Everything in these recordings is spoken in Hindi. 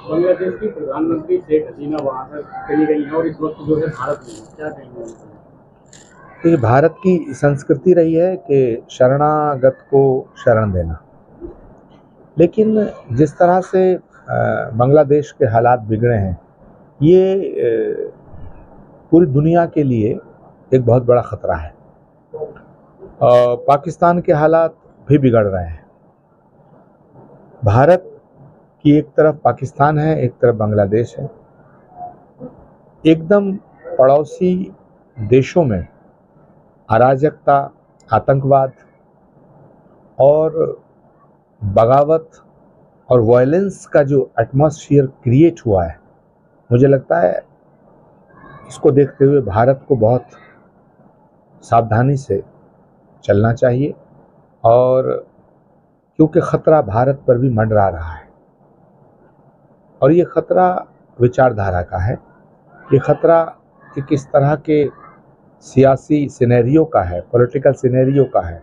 बांग्लादेश की प्रधानमंत्री शेख हसीना वहाँ से चली गई हैं और इस वक्त जो है भारत में हैं। क्या कहेंगे उनको? देखिए, भारत की संस्कृति रही है कि शरणागत को शरण देना, लेकिन जिस तरह से बांग्लादेश के हालात बिगड़े हैं, ये पूरी दुनिया के लिए एक बहुत बड़ा खतरा है। पाकिस्तान के हालात भी बिगड़ रहे हैं। भारत की एक तरफ पाकिस्तान है, एक तरफ बांग्लादेश है। एकदम पड़ोसी देशों में अराजकता, आतंकवाद और बगावत और वायलेंस का जो एटमॉस्फेयर क्रिएट हुआ है, मुझे लगता है इसको देखते हुए भारत को बहुत सावधानी से चलना चाहिए। और क्योंकि खतरा भारत पर भी मंडरा रहा है और ये खतरा विचारधारा का है, ये खतरा कि किस तरह के सियासी सिनेरियो का है, पॉलिटिकल सिनेरियो का है,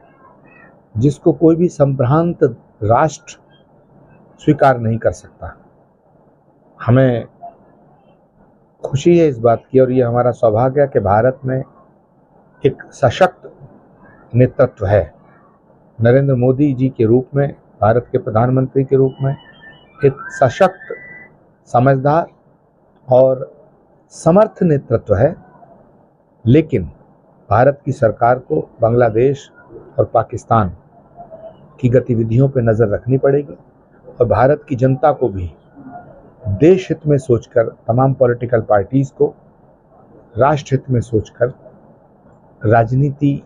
जिसको कोई भी संभ्रांत राष्ट्र स्वीकार नहीं कर सकता। हमें खुशी है इस बात की, और ये हमारा सौभाग्य है कि भारत में एक सशक्त नेतृत्व है। नरेंद्र मोदी जी के रूप में, भारत के प्रधानमंत्री के रूप में एक सशक्त, समझदार और समर्थ नेतृत्व है। लेकिन भारत की सरकार को बांग्लादेश और पाकिस्तान की गतिविधियों पर नज़र रखनी पड़ेगी और भारत की जनता को भी देश हित में सोचकर, तमाम पॉलिटिकल पार्टीज़ को राष्ट्र हित में सोचकर राजनीति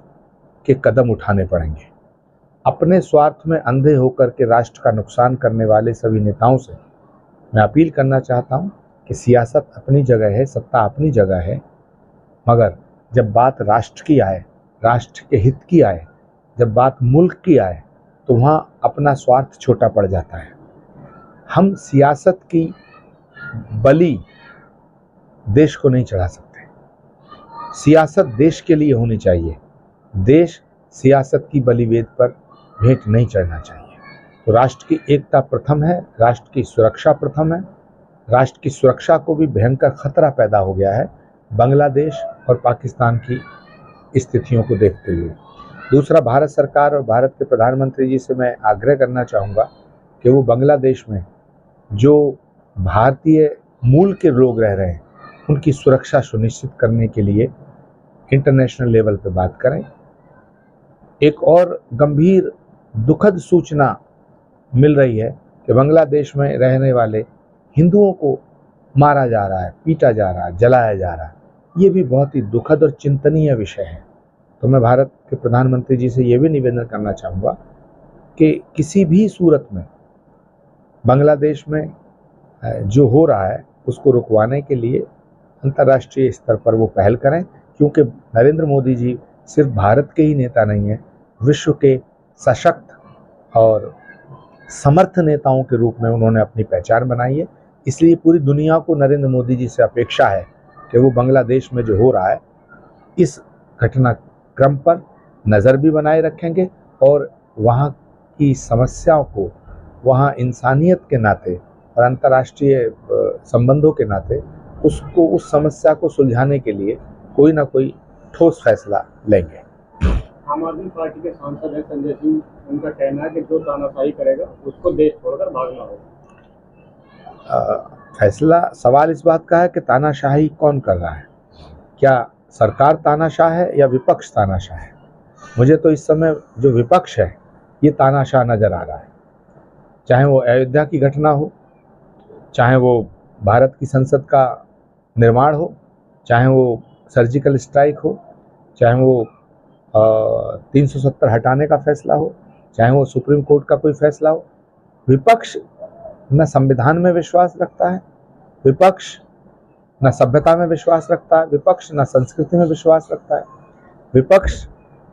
के कदम उठाने पड़ेंगे। अपने स्वार्थ में अंधे होकर के राष्ट्र का नुकसान करने वाले सभी नेताओं से मैं अपील करना चाहता हूं कि सियासत अपनी जगह है, सत्ता अपनी जगह है, मगर जब बात राष्ट्र की आए, राष्ट्र के हित की आए, जब बात मुल्क की आए, तो वहाँ अपना स्वार्थ छोटा पड़ जाता है। हम सियासत की बलि देश को नहीं चढ़ा सकते। सियासत देश के लिए होनी चाहिए, देश सियासत की बलिवेद पर भेंट नहीं चढ़ना चाहिए। तो राष्ट्र की एकता प्रथम है, राष्ट्र की सुरक्षा प्रथम है। राष्ट्र की सुरक्षा को भी भयंकर खतरा पैदा हो गया है बांग्लादेश और पाकिस्तान की स्थितियों को देखते हुए। दूसरा, भारत सरकार और भारत के प्रधानमंत्री जी से मैं आग्रह करना चाहूँगा कि वो बांग्लादेश में जो भारतीय मूल के लोग रह रहे हैं, उनकी सुरक्षा सुनिश्चित करने के लिए इंटरनेशनल लेवल पे बात करें। एक और गंभीर दुखद सूचना मिल रही है कि बांग्लादेश में रहने वाले हिंदुओं को मारा जा रहा है, पीटा जा रहा है, जलाया जा रहा है। ये भी बहुत ही दुखद और चिंतनीय विषय है। तो मैं भारत के प्रधानमंत्री जी से ये भी निवेदन करना चाहूँगा कि किसी भी सूरत में बांग्लादेश में जो हो रहा है उसको रुकवाने के लिए अंतर्राष्ट्रीय स्तर पर वो पहल करें, क्योंकि नरेंद्र मोदी जी सिर्फ भारत के ही नेता नहीं हैं, विश्व के सशक्त और समर्थ नेताओं के रूप में उन्होंने अपनी पहचान बनाई है। इसलिए पूरी दुनिया को नरेंद्र मोदी जी से अपेक्षा है कि वो बांग्लादेश में जो हो रहा है इस घटनाक्रम पर नज़र भी बनाए रखेंगे और वहाँ की समस्याओं को, वहाँ इंसानियत के नाते और अंतर्राष्ट्रीय संबंधों के नाते उसको, उस समस्या को सुलझाने के लिए कोई ना कोई ठोस फैसला लेंगे। आम आदमी पार्टी के सांसद हैं संजय सिंह, उनका कहना है कि जो तानाशाही करेगा उसको देश छोड़कर भागना होगा। फैसला, सवाल इस बात का है कि तानाशाही कौन कर रहा है? क्या सरकार तानाशाह है या विपक्ष तानाशाह है? मुझे तो इस समय जो विपक्ष है ये तानाशाह नजर आ रहा है। चाहे वो अयोध्या की घटना हो, चाहे वो भारत की संसद का निर्माण हो, चाहे वो सर्जिकल स्ट्राइक हो, चाहे वो 370 हटाने का फैसला हो, चाहे वो सुप्रीम कोर्ट का कोई फैसला हो, विपक्ष न संविधान में विश्वास रखता है, विपक्ष न सभ्यता में विश्वास रखता है, विपक्ष न संस्कृति में विश्वास रखता है। विपक्ष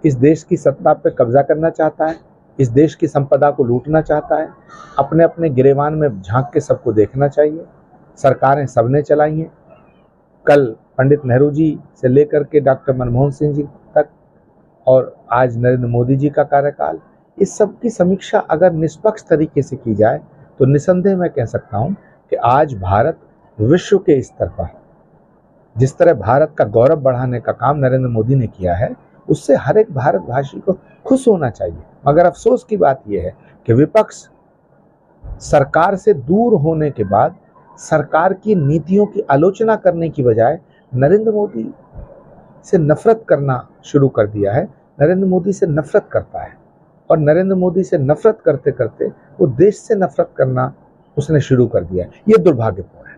इस देश की सत्ता पर कब्जा करना चाहता है, इस देश की संपदा को लूटना चाहता है। अपने अपने गिरेबान में झांक के सबको देखना चाहिए। सरकारें सबने चलाई हैं, कल पंडित नेहरू जी से लेकर के डॉक्टर मनमोहन सिंह जी तक और आज नरेंद्र मोदी जी का कार्यकाल, इस सब की समीक्षा अगर निष्पक्ष तरीके से की जाए तो निसंदेह मैं कह सकता हूं कि आज भारत विश्व के स्तर पर जिस तरह भारत का गौरव बढ़ाने का काम नरेंद्र मोदी ने किया है, उससे हर एक भारतवासी को खुश होना चाहिए। मगर अफसोस की बात यह है कि विपक्ष सरकार से दूर होने के बाद सरकार की नीतियों की आलोचना करने की बजाय नरेंद्र मोदी से नफरत करना शुरू कर दिया है। नरेंद्र मोदी से नफरत करता है और नरेंद्र मोदी से नफरत करते करते वो देश से नफरत करना उसने शुरू कर दिया है। ये दुर्भाग्यपूर्ण है।